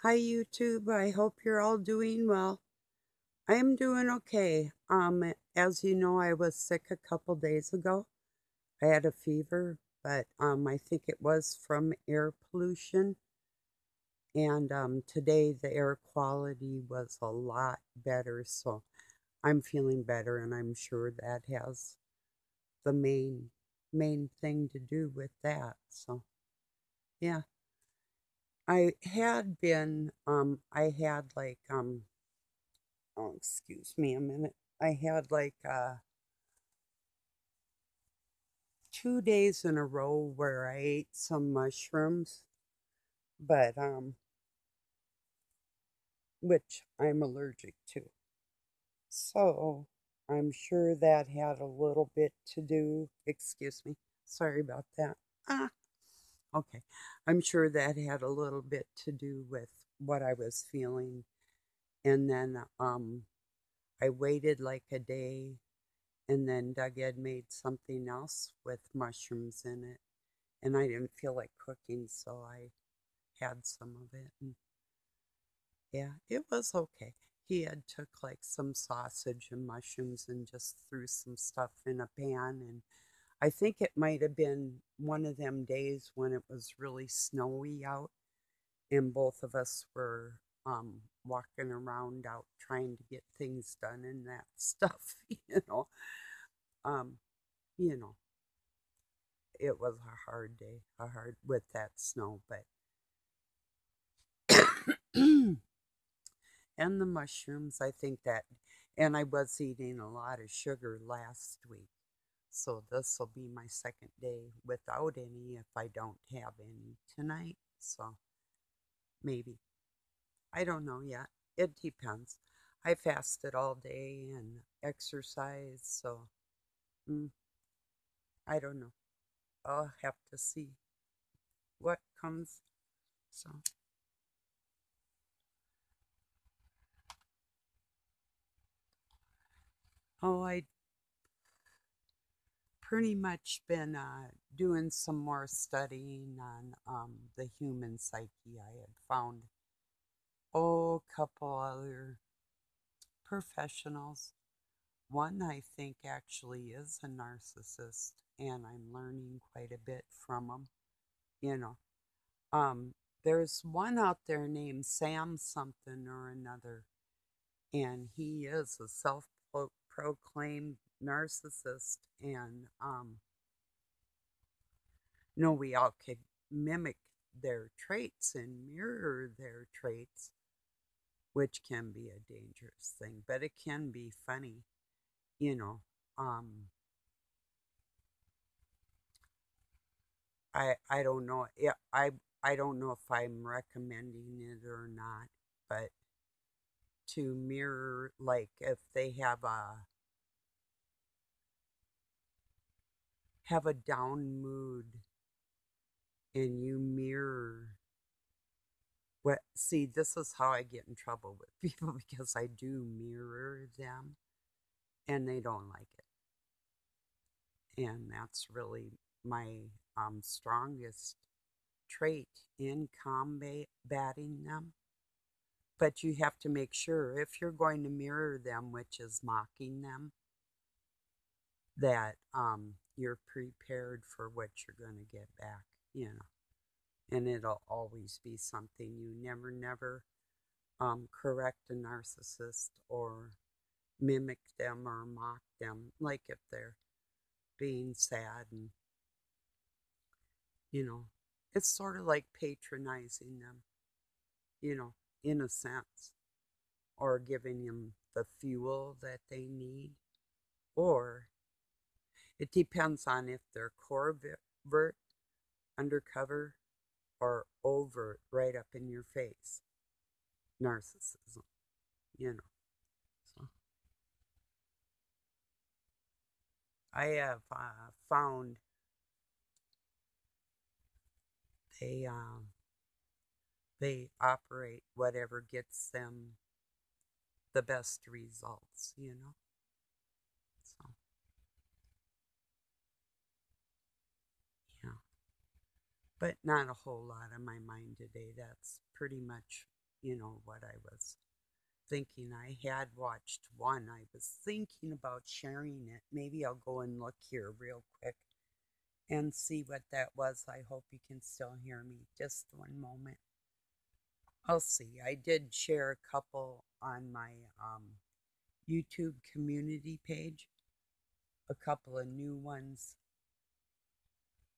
Hi YouTube, I hope you're all doing well. I am doing okay. As you know, I was sick a couple days ago. I had a fever, but I think it was from air pollution. And today the air quality was a lot better, so I'm feeling better, and I'm sure that has the main thing to do with that. So yeah, I had like oh, excuse me a minute. I had like 2 days in a row where I ate some mushrooms, but which I'm allergic to. So I'm sure that had a little bit to do. Excuse me. Sorry about that. Ah, okay. I'm sure that had a little bit to do with what I was feeling. And then I waited like a day, and then Doug had made something else with mushrooms in it, and I didn't feel like cooking, so I had some of it. And yeah, it was okay. He had took like some sausage and mushrooms and just threw some stuff in a pan, and I think it might have been one of them days when it was really snowy out, and both of us were walking around out trying to get things done and that stuff, Um, you know, it was a hard day, a hard with that snow, but and the mushrooms, I think that, and I was eating a lot of sugar last week. So this will be my second day without any if I don't have any tonight. So maybe. I don't know yet. It depends. I fasted all day and exercised, so mm, I don't know. I'll have to see what comes. So, oh, I pretty much been doing some more studying on the human psyche. I had found a couple other professionals. One I think actually is a narcissist, and I'm learning quite a bit from him. You know, um, there's one out there named Sam something or another, and he is a self-proclaimed narcissist, and no, we all could mimic their traits and mirror their traits, which can be a dangerous thing, but it can be funny, you know. Um, I don't know. Yeah, I don't know if I'm recommending it or not, but to mirror, like if they have a down mood and you mirror what, see, this is how I get in trouble with people because I do mirror them and they don't like it. And that's really my strongest trait in combating them. But you have to make sure if you're going to mirror them, which is mocking them, that you're prepared for what you're going to get back, you know. And it'll always be something you never correct a narcissist or mimic them or mock them, like if they're being sad, and you know, it's sort of like patronizing them, you know, in a sense, or giving them the fuel that they need, or it depends on if they're covert, undercover, or overt, right up in your face narcissism, you know. So I have found they they operate whatever gets them the best results, you know. So yeah, but not a whole lot on my mind today. That's pretty much what I was thinking. I had watched one. I was thinking about sharing it. Maybe I'll go and look here real quick and see what that was. I hope you can still hear me. Just one moment. I'll see. I did share a couple on my YouTube community page, a couple of new ones.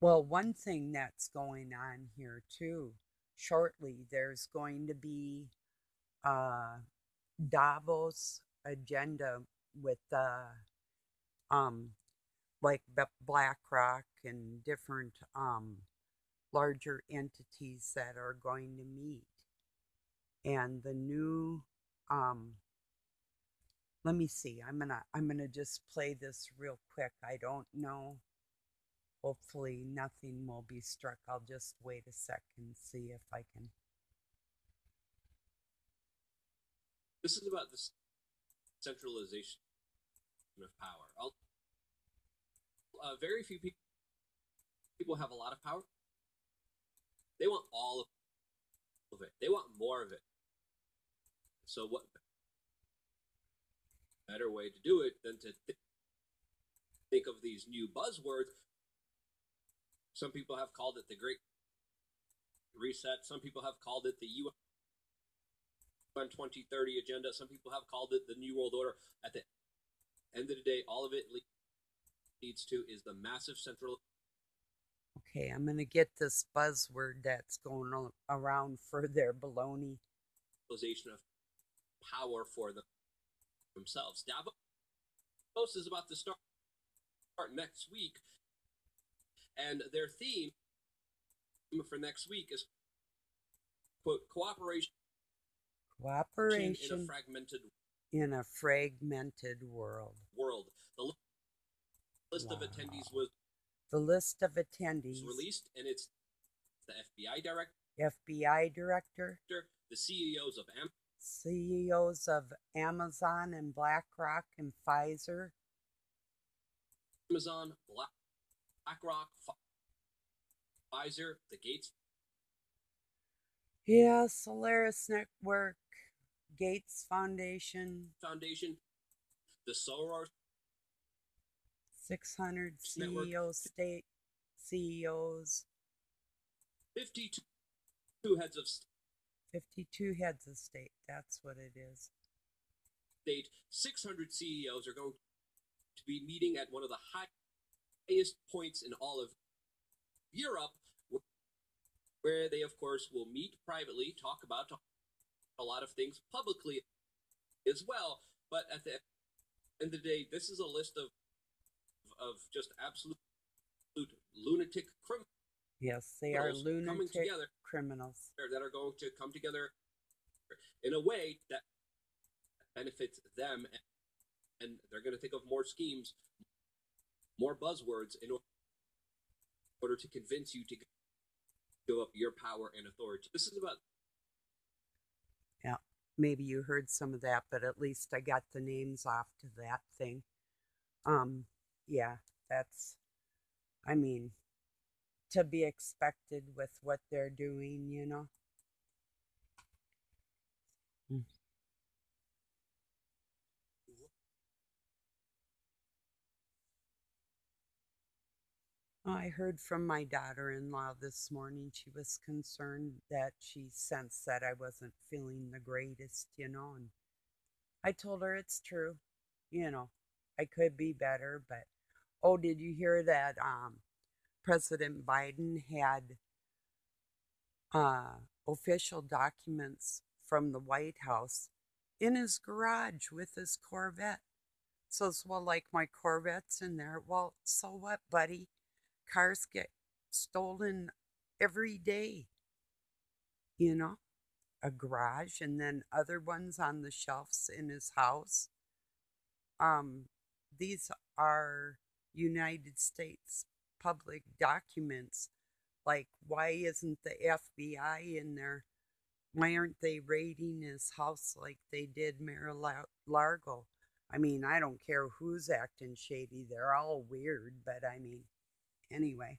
Well, one thing that's going on here too, shortly, there's going to be a Davos agenda with um, like BlackRock and different larger entities that are going to meet. And the new let me see. I'm gonna just play this real quick. I don't know. Hopefully nothing will be struck. I'll just wait a second, see if I can. This is about the centralization of power. Very few people have a lot of power. They want all of it. They want more of it. So what better way to do it than to think of these new buzzwords? Some people have called it the Great Reset. Some people have called it the UN 2030 agenda. Some people have called it the New World Order. At the end of the day, all of it leads to is the massive central. Okay, I'm going to get this buzzword that's going around for their baloney. Of power for themselves. Davos is about to start next week, and their theme for next week is, quote, cooperation in a fragmented world. The list of attendees was released, and it's the FBI director, the CEOs of Amazon and BlackRock and Pfizer. Amazon, BlackRock, Pfizer, the Gates. Yeah, Solaris Network, Gates Foundation, the Soros 600 CEOs, 52 heads of 52 heads of state. That's what it is. 600 CEOs are going to be meeting at one of the highest points in all of Europe, where they, of course, will meet privately, talk about a lot of things publicly as well. But at the end of the day, this is a list of just absolute lunatic criminals. Yes, they are lunatic criminals that are going to come together in a way that benefits them, and they're going to think of more schemes, more buzzwords in order to convince you to give up your power and authority. This is about. Yeah, maybe you heard some of that, but at least I got the names off to that thing. Yeah, that's, I mean, to be expected with what they're doing, I heard from my daughter-in-law this morning. She was concerned that she sensed that I wasn't feeling the greatest, and I told her it's true. I could be better, but oh, did you hear that President Biden had official documents from the White House in his garage with his Corvette? Says, well, like my Corvette's in there. Well, so what, buddy? Cars get stolen every day. A garage and then other ones on the shelves in his house. These are United States public documents. Like, why isn't the FBI in there? Why aren't they raiding his house like they did Mar-a-Lago? I mean, I don't care who's acting shady. They're all weird, but I mean, anyway.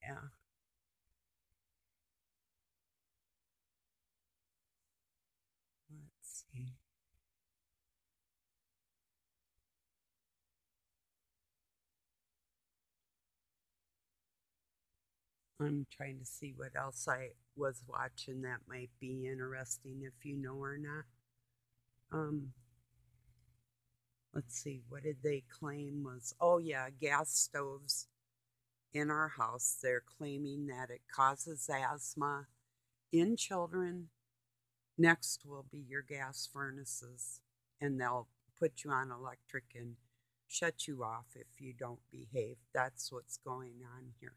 Yeah. Okay. I'm trying to see what else I was watching that might be interesting if you know or not. Um, let's see, what did they claim was, oh yeah, gas stoves in our house. They're claiming that it causes asthma in children. Next will be your gas furnaces, and they'll put you on electric and shut you off if you don't behave. That's what's going on here.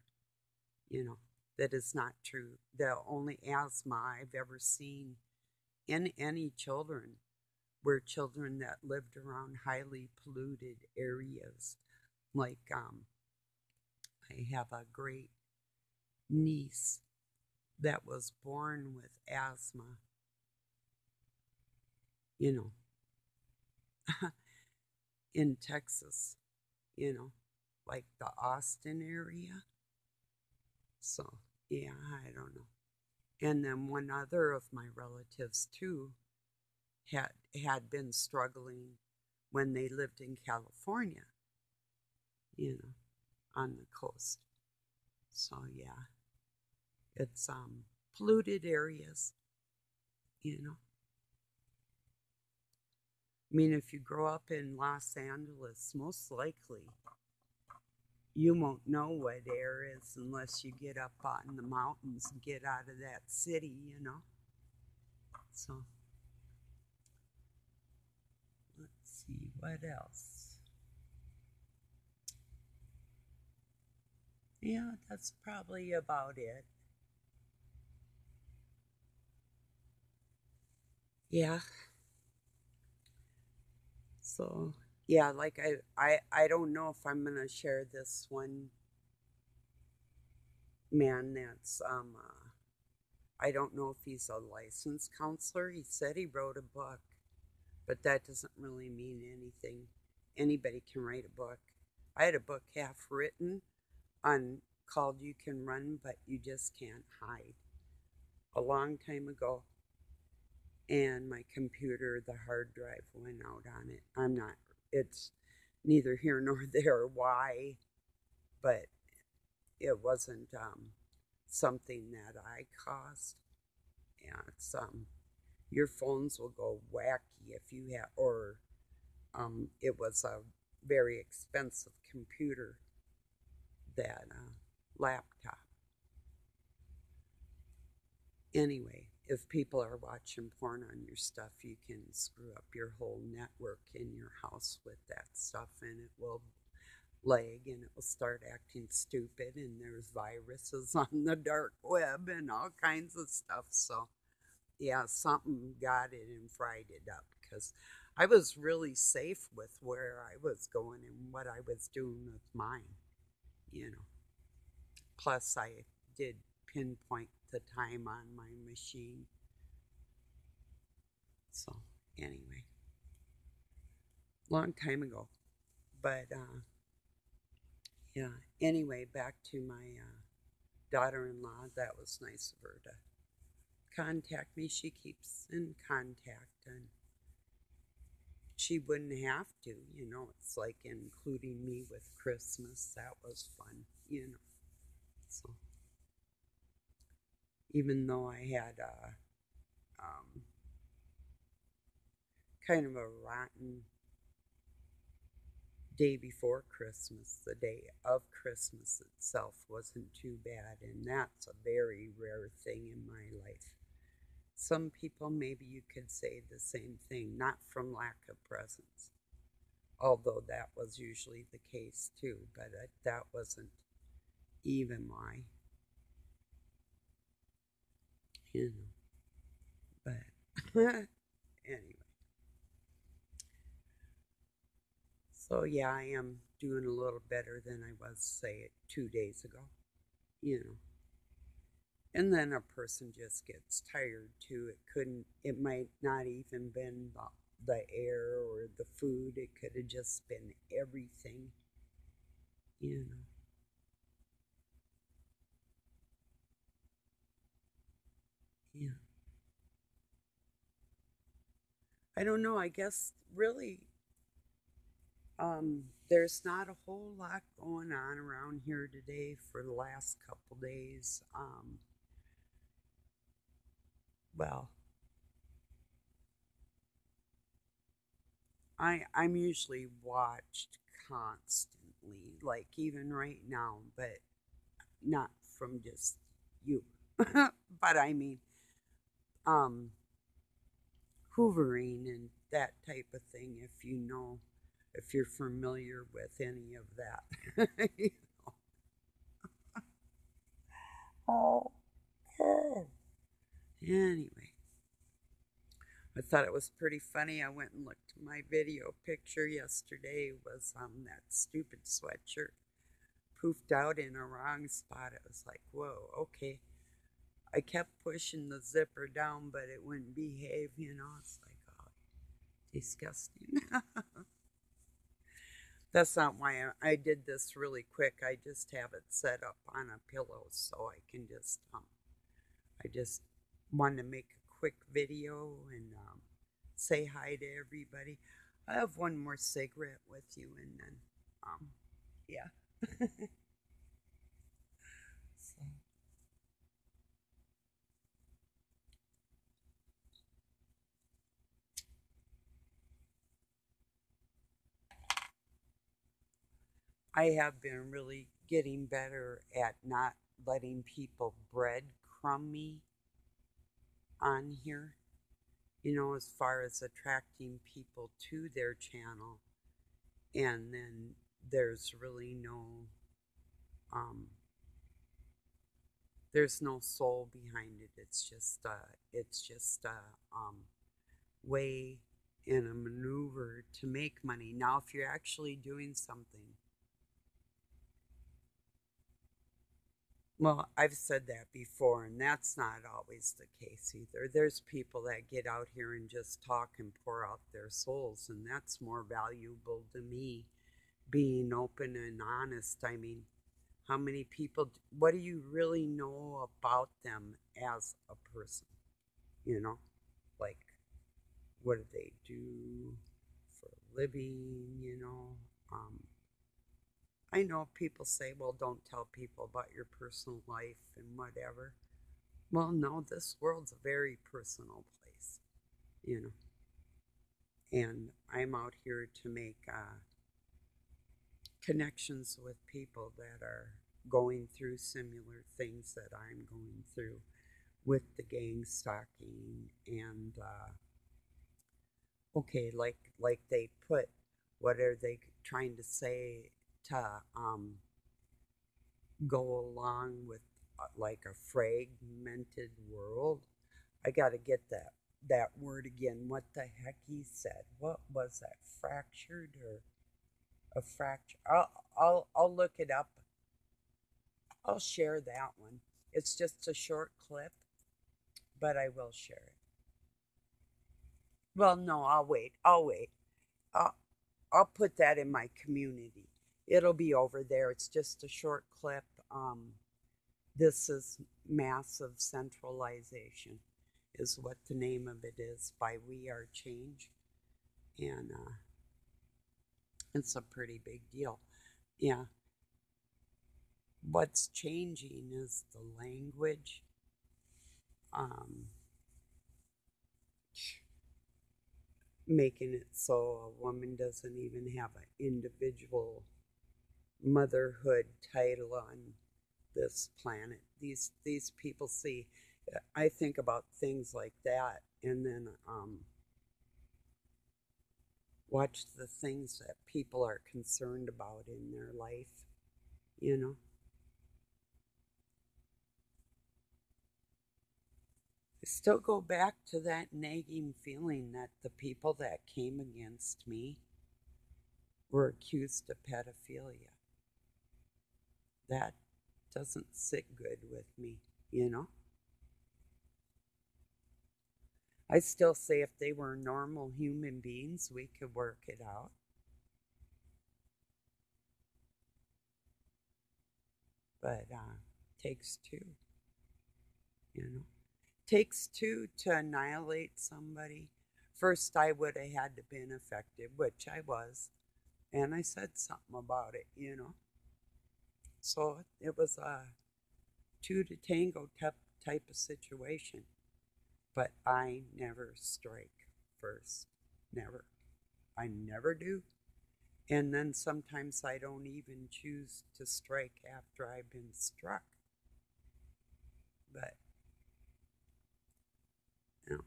You know, that is not true. The only asthma I've ever seen in any children were children that lived around highly polluted areas. Like, I have a great niece that was born with asthma, you know, in Texas, you know, like the Austin area. So, yeah, I don't know. And then one other of my relatives, too, had been struggling when they lived in California, you know, on the coast. So, yeah, it's polluted areas, you know. I mean, if you grow up in Los Angeles, most likely you won't know what air is unless you get up on the mountains and get out of that city, you know. So let's see what else. Yeah, that's probably about it. Yeah. So yeah, like I don't know if I'm gonna share this one man that's I don't know if he's a licensed counselor. He said he wrote a book, but that doesn't really mean anything. Anybody can write a book. I had a book half written on called You Can Run But You Just Can't Hide a long time ago, and my computer, the hard drive went out on it. I'm not, it's neither here nor there why, but it wasn't something that I caused. Yeah, it's your phones will go wacky if you have, or it was a very expensive computer, that laptop. Anyway, if people are watching porn on your stuff, you can screw up your whole network in your house with that stuff, and it will lag and it will start acting stupid. And there's viruses on the dark web and all kinds of stuff. So, yeah, something got it and fried it up because I was really safe with where I was going and what I was doing with mine, you know. Plus, I did pinpoint the time on my machine. So, anyway, long time ago. But, yeah, anyway, back to my daughter in law. That was nice of her to contact me. She keeps in contact, and she wouldn't have to, you know. It's like including me with Christmas. That was fun, you know. So, even though I had a kind of a rotten day before Christmas, the day of Christmas itself wasn't too bad, and that's a very rare thing in my life. Some people, maybe you could say the same thing, not from lack of presents, although that was usually the case too, but that wasn't even my, you know, but anyway. So yeah, I am doing a little better than I was, say, 2 days ago, you know. And then a person just gets tired too. It might not even been the air or the food. It could have just been everything, you know. Yeah. I don't know. I guess really, there's not a whole lot going on around here today for the last couple days. Well, I'm usually watched constantly, like even right now, but not from just you. But I mean, um, hoovering and that type of thing. If you know, if you're familiar with any of that. Oh, oh. Anyway, I thought it was pretty funny. I went and looked at my video picture yesterday. Was that stupid sweatshirt poofed out in a wrong spot. It was like, whoa, okay. I kept pushing the zipper down, but it wouldn't behave. It's like, oh, disgusting. That's not why I did this really quick. I just have it set up on a pillow so I can I just wanted to make a quick video and say hi to everybody. I have one more cigarette with you and then, yeah. So I have been really getting better at not letting people breadcrumb me on here, as far as attracting people to their channel. And then there's really um, there's no soul behind it. It's just a way and a maneuver to make money. Now, if you're actually doing something, well, I've said that before, and that's not always the case either. There's people that get out here and just talk and pour out their souls, and that's more valuable to me, being open and honest. I mean, how many people, what do you really know about them as a person? You know, like, what do they do for a living? I know people say, well, don't tell people about your personal life and whatever. Well, no, this world's a very personal place, you know, and I'm out here to make connections with people that are going through similar things that I'm going through with the gang stalking and okay, like they put, what are they trying to say to go along with like a fragmented world? I got to get that word again. What the heck he said? What was that? Fractured or a fracture? I'll look it up. I'll share that one. It's just a short clip, but I will share it. Well, no, I'll wait. I'll wait. I'll, I'll put that in my community. It'll be over there. It's just a short clip. This is massive centralization, is what the name of it is, by We Are Change, and it's a pretty big deal. Yeah, what's changing is the language. Um, Making it so a woman doesn't even have an individual motherhood title on this planet. These people see. I think about things like that, and then watch the things that people are concerned about in their life. You know, I still go back to that nagging feeling that the people that came against me were accused of pedophilia. That doesn't sit good with me. I still say if they were normal human beings, we could work it out. But takes two, you know. Takes two to annihilate somebody. First, I would have had to been effective, which I was, and I said something about it, you know. So it was a two to tango type of situation. But I never strike first. Never. I never do. And then sometimes I don't even choose to strike after I've been struck. But, you know,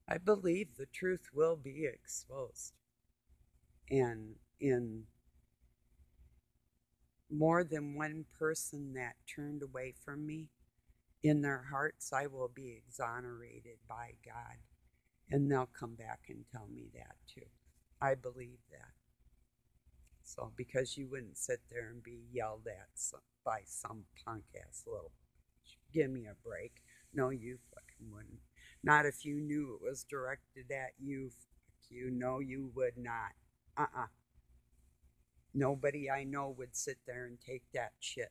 I believe the truth will be exposed. And in more than one person that turned away from me, in their hearts, I will be exonerated by God. And they'll come back and tell me that too. I believe that. So, because you wouldn't sit there and be yelled at by some punk ass little, give me a break. No, you fucking wouldn't. Not if you knew it was directed at you. Fuck you. No, you would not. Nobody I know would sit there and take that shit.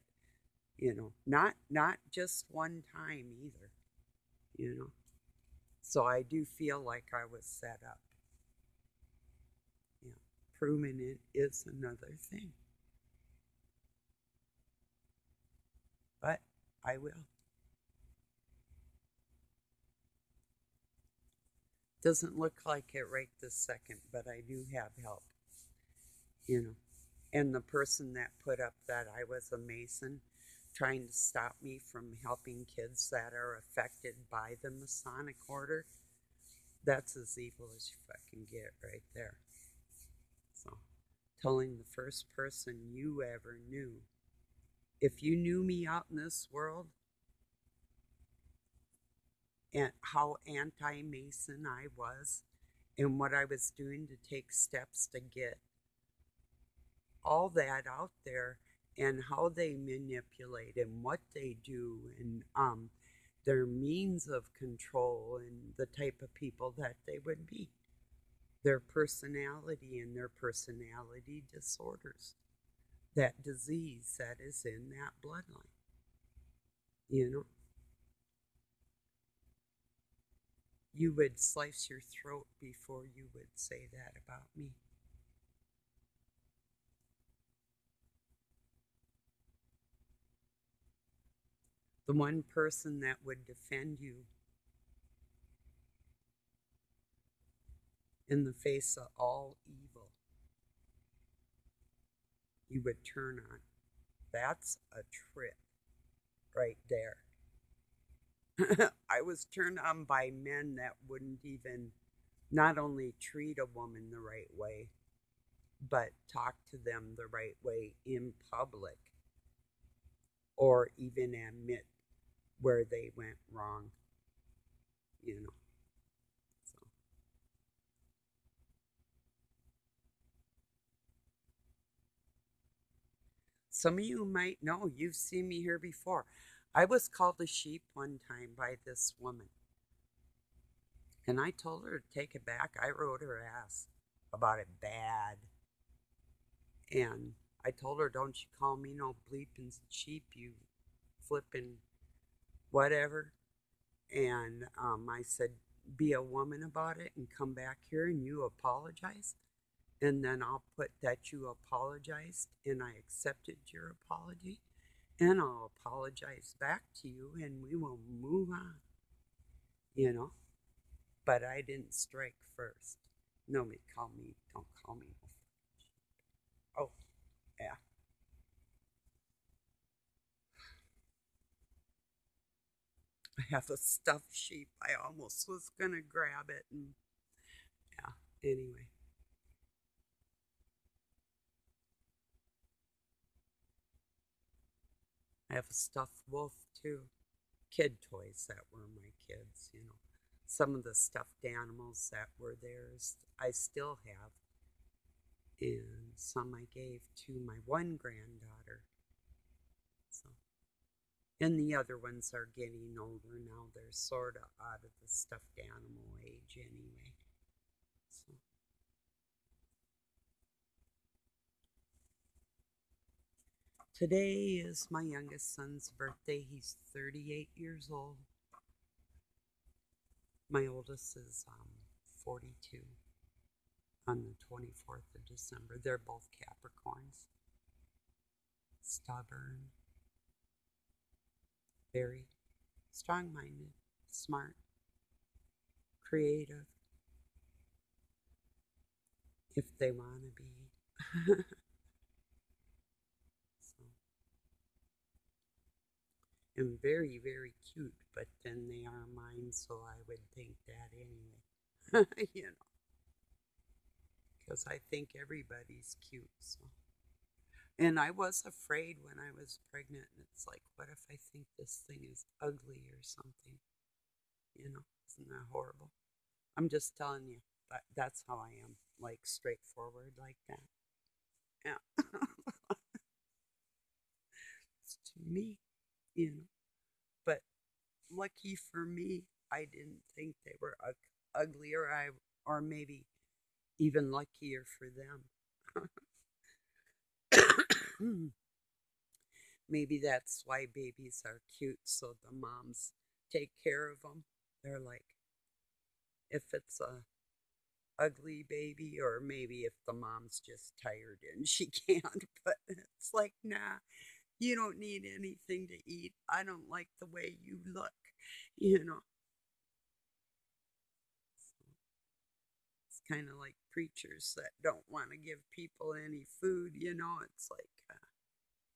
You know, not just one time either. You know, so I do feel like I was set up. Yeah, proving it is another thing, but I will. Doesn't look like it right this second, but I do have help. You know, and the person that put up that I was a Mason trying to stop me from helping kids that are affected by the Masonic order, that's as evil as you fucking get right there. So, telling the first person you ever knew, if you knew me out in this world and how anti-Mason I was and what I was doing to take steps to get all that out there and how they manipulate and what they do and their means of control and the type of people that they would be, their personality and their personality disorders, that disease that is in that bloodline. You know, you would slice your throat before you would say that about me. The one person that would defend you in the face of all evil, you would turn on. That's a trip right there. I was turned on by men that wouldn't even not only treat a woman the right way, but talk to them the right way in public or even admit where they went wrong, you know. So some of you might know, you've seen me here before. I was called a sheep one time by this woman. And I told her to take it back. I wrote her ass about it bad. And I told her, don't you call me no bleeping sheep, you flipping whatever. And I said, be a woman about it and come back here and you apologize. And then I'll put that you apologized and I accepted your apology. And I'll apologize back to you and we will move on. You know? But I didn't strike first. Nobody call me, don't call me. Oh, yeah. I have a stuffed sheep. I almost was going to grab it. And yeah, anyway. I have a stuffed wolf too. Kid toys that were my kids, you know. Some of the stuffed animals that were theirs, I still have. And some I gave to my one granddaughter. So, and the other ones are getting older now. They're sort of out of the stuffed animal age anyway. So, Today is my youngest son's birthday. He's 38 years old. My oldest is 42 on the 24th of December. They're both Capricorns. Stubborn, very strong minded, smart, creative, if they want to be. So, and very, very cute, but then they are mine, so I would think that anyway. You know, because I think everybody's cute. So. And I was afraid when I was pregnant. It's like, what if I think this thing is ugly or something? You know, isn't that horrible? I'm just telling you, that's how I am, like straightforward like that. Yeah. It's to me, you know. But lucky for me, I didn't think they were ugly, or maybe even luckier for them. Maybe that's why babies are cute, so the moms take care of them. They're like, if it's a ugly baby, or maybe if the mom's just tired and she can't, but it's like, nah, you don't need anything to eat. I don't like the way you look, you know. So it's kind of like preachers that don't want to give people any food, you know. It's like,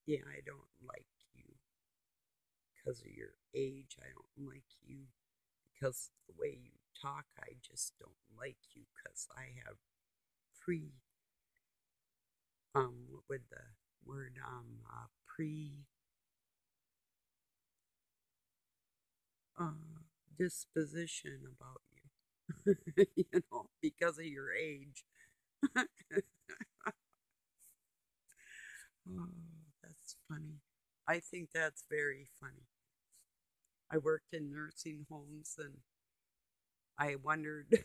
yeah, I don't like you because of your age. I don't like you because of the way you talk. I just don't like you because I have pre, what would the word, uh, disposition about you, you know, because of your age. Oh, that's funny. I think that's very funny. I worked in nursing homes, and I wondered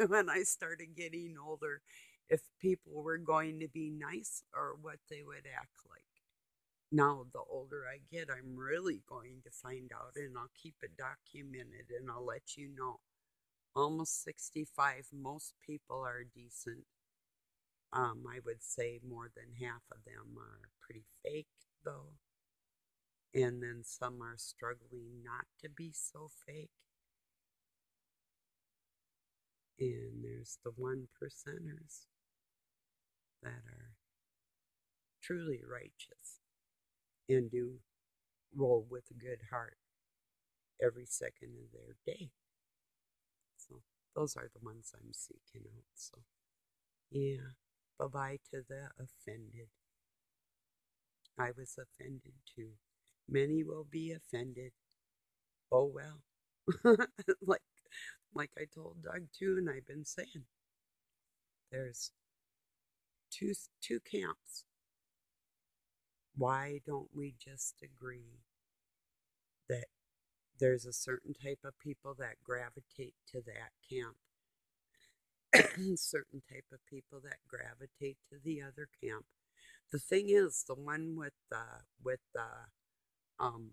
when I started getting older if people were going to be nice or what they would act like. Now, the older I get, I'm really going to find out, and I'll keep it documented and I'll let you know. Almost 65, most people are decent. I would say more than half of them are pretty fake, though. And then some are struggling not to be so fake. And there's the 1%ers that are truly righteous and do roll with a good heart every second of their day. So those are the ones I'm seeking out. So, yeah, bye bye to the offended. I was offended too. Many will be offended. Oh well. like like I told Doug too, and I've been saying, there's two camps. Why don't we just agree that there's a certain type of people that gravitate to that camp, and certain type of people that gravitate to the other camp? The thing is, the one with the um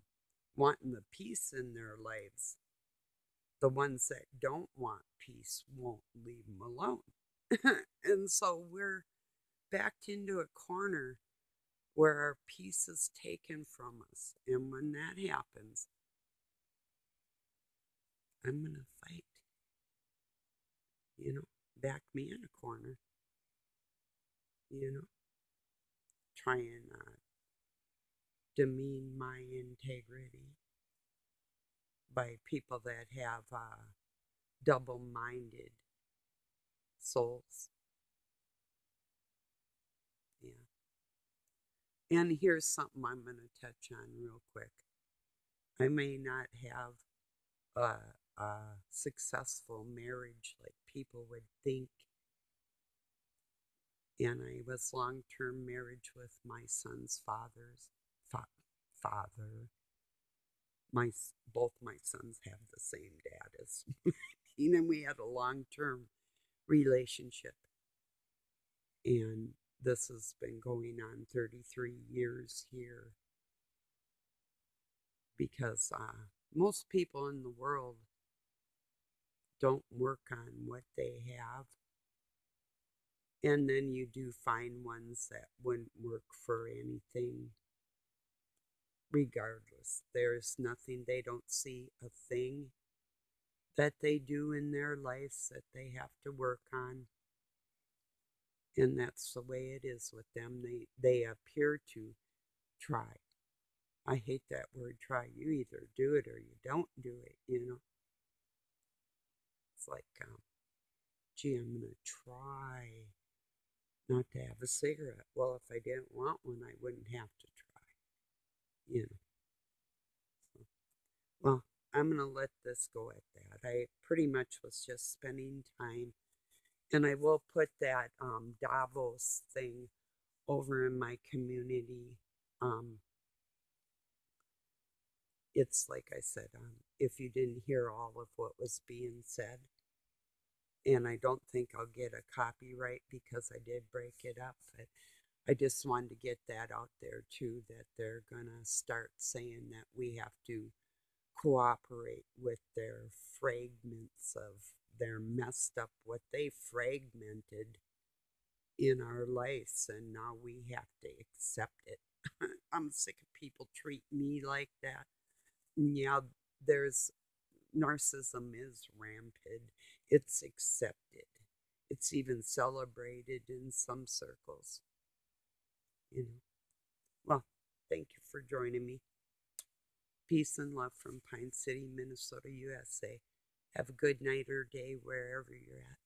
wanting the peace in their lives, the ones that don't want peace won't leave them alone. And so we're backed into a corner where our peace is taken from us. And when that happens, I'm going to fight, you know, back me in a corner, you know, try and demean my integrity by people that have double minded souls. Yeah. And here's something I'm going to touch on real quick. I may not have a successful marriage like people would think. And I was long-term marriage with my son's father. My both my sons have the same dad as me, and we had a long-term relationship. And this has been going on 33 years here because most people in the world don't work on what they have. And then you do find ones that wouldn't work for anything. Regardless, there's nothing, they don't see a thing that they do in their lives that they have to work on. And that's the way it is with them. They appear to try. I hate that word try. You either do it or you don't do it, you know. It's like, gee, I'm going to try not to have a cigarette. Well, if I didn't want one, I wouldn't have to try, you know. So, well, I'm going to let this go at that. I pretty much was just spending time, and I will put that Davos thing over in my community. It's like I said, if you didn't hear all of what was being said, and I don't think I'll get a copyright because I did break it up, but I just wanted to get that out there too, that they're gonna start saying that we have to cooperate with their fragments of their messed up what they fragmented in our lives, and now we have to accept it. I'm sick of people treat me like that. Yeah, there's narcissism is rampant. It's accepted. It's even celebrated in some circles. You know. Well, thank you for joining me. Peace and love from Pine City, Minnesota, USA. Have a good night or day wherever you're at.